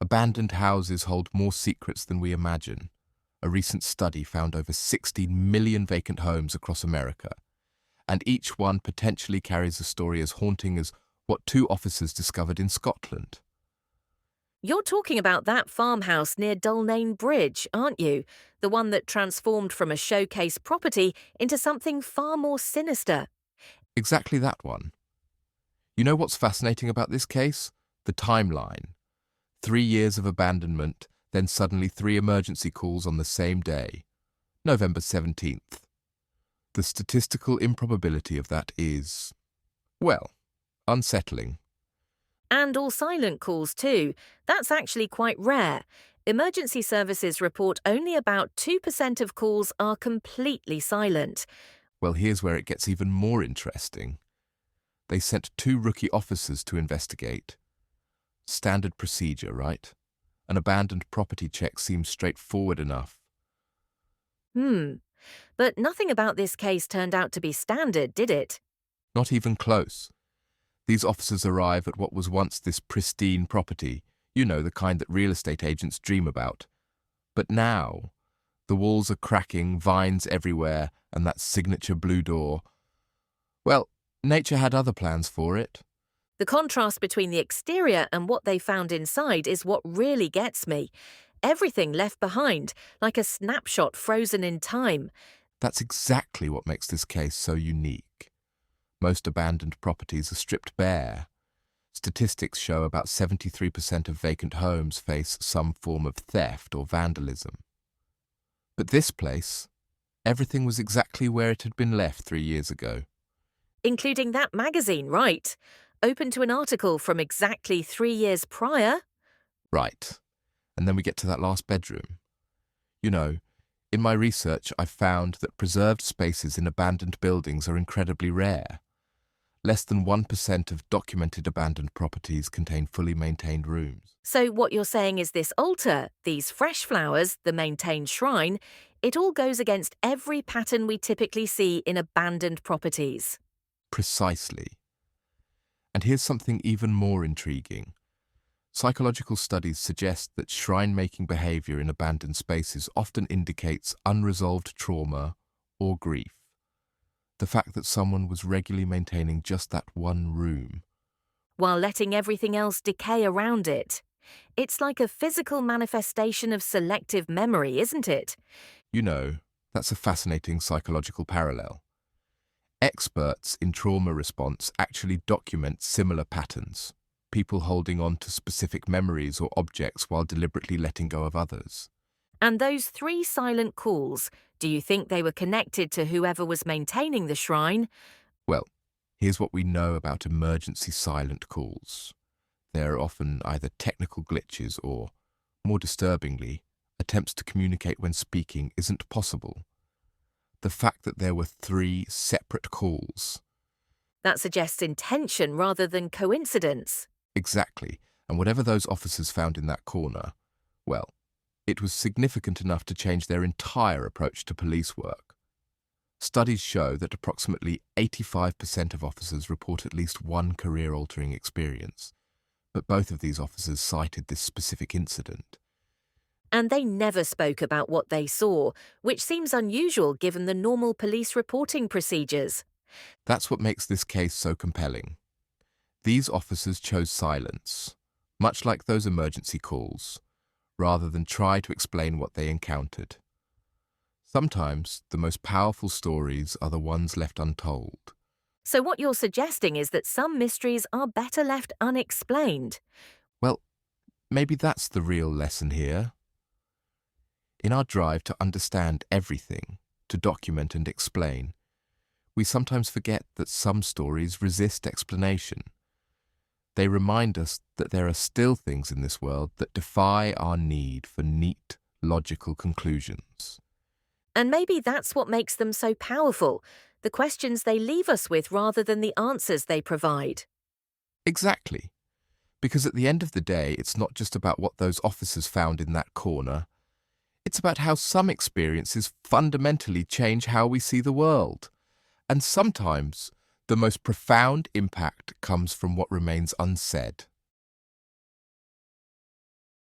Abandoned houses hold more secrets than we imagine. A recent study found over 16 million vacant homes across America, and each one potentially carries a story as haunting as what two officers discovered in Scotland. You're talking about that farmhouse near Dulnane Bridge, aren't you? The one that transformed from a showcase property into something far more sinister. Exactly that one. You know what's fascinating about this case? The timeline. 3 years of abandonment, then suddenly 3 emergency calls on the same day, November 17th. The statistical improbability of that is, well, unsettling. And all silent calls too. That's actually quite rare. Emergency services report only about 2% of calls are completely silent. Well, here's where it gets even more interesting. They sent 2 rookie officers to investigate. Standard procedure, right? An abandoned property check seems straightforward enough. But nothing about this case turned out to be standard, did it? Not even close. These officers arrive at what was once this pristine property, you know, the kind that real estate agents dream about. But now, the walls are cracking, vines everywhere, and that signature blue door. Well, nature had other plans for it. The contrast between the exterior and what they found inside is what really gets me. Everything left behind, like a snapshot frozen in time. That's exactly what makes this case so unique. Most abandoned properties are stripped bare. Statistics show about 73% of vacant homes face some form of theft or vandalism. But this place, everything was exactly where it had been left 3 years ago. Including that magazine, right? Open to an article from exactly 3 years prior. Right. And then we get to that last bedroom. You know, in my research, I've found that preserved spaces in abandoned buildings are incredibly rare. Less than 1% of documented abandoned properties contain fully maintained rooms. So what you're saying is this altar, these fresh flowers, the maintained shrine, it all goes against every pattern we typically see in abandoned properties. Precisely. And here's something even more intriguing. Psychological studies suggest that shrine-making behavior in abandoned spaces often indicates unresolved trauma or grief. The fact that someone was regularly maintaining just that one room. While letting everything else decay around it. It's like a physical manifestation of selective memory, isn't it? You know, that's a fascinating psychological parallel. Experts in trauma response actually document similar patterns, people holding on to specific memories or objects while deliberately letting go of others. And those 3 silent calls, do you think they were connected to whoever was maintaining the shrine? Well, here's what we know about emergency silent calls. They're often either technical glitches or, more disturbingly, attempts to communicate when speaking isn't possible. The fact that there were 3 separate calls. That suggests intention rather than coincidence. Exactly, and whatever those officers found in that corner, well, it was significant enough to change their entire approach to police work. Studies show that approximately 85% of officers report at least one career-altering experience, but both of these officers cited this specific incident. And they never spoke about what they saw, which seems unusual given the normal police reporting procedures. That's what makes this case so compelling. These officers chose silence, much like those emergency calls, rather than try to explain what they encountered. Sometimes the most powerful stories are the ones left untold. So what you're suggesting is that some mysteries are better left unexplained. Well, maybe that's the real lesson here. In our drive to understand everything, to document and explain, we sometimes forget that some stories resist explanation. They remind us that there are still things in this world that defy our need for neat, logical conclusions. And maybe that's what makes them so powerful, the questions they leave us with rather than the answers they provide. Exactly. Because at the end of the day, it's not just about what those officers found in that corner. It's about how some experiences fundamentally change how we see the world. And sometimes, the most profound impact comes from what remains unsaid.